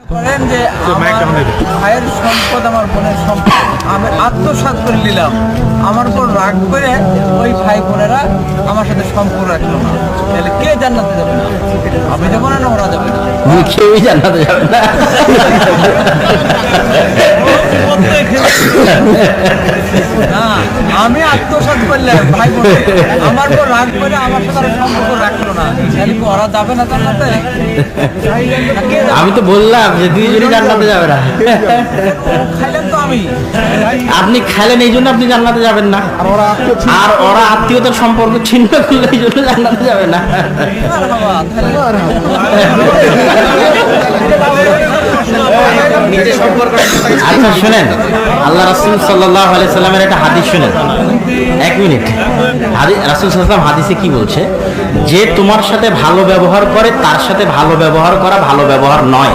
করেন যে আমার ভাইয়ের সম্পদ আমার বোনের সম্পদ আমি আত্মসাৎ করে নিলাম, আমার উপর রাগ করে ওই ভাই বোনেরা আমার সাথে সম্পর্ক রাখলো না, তাহলে কে জান্নাতে যাবে না? আমি যাবো না, ওরা যাবে না, কেউই জান্নাতে যাবে না। না, আমি আত্মসাৎ করলাম ভাই বোন আমার উপর রাগ করে আমার সাথে আর সম্পর্ক রাখলো না, তাহলে কি ওরা যাবে না জান্নাতে? আমি তো বললাম যে দুইজনই জান্নাতে যাবে না। খাইলাম তো আমি, আপনি খেলেন এই জন্য আপনি জান্নাতে যাবেন না, আর ওরা আত্মীয়তার সম্পর্ক ছিন্ন করলে এই জন্য জান্নাতে যাবে না। আচ্ছা শুনেন, আল্লাহ রাসূল সাল্লাল্লাহু আলাইহি সাল্লামের একটা হাদিস শুনেন, 1 মিনিট। রাসূল সাল্লাল্লাহু আলাইহি সাল্লাম হাদিসে কি বলছে? যে তোমার সাথে ভালো ব্যবহার করে তার সাথে ভালো ব্যবহার করা ভালো ব্যবহার নয়।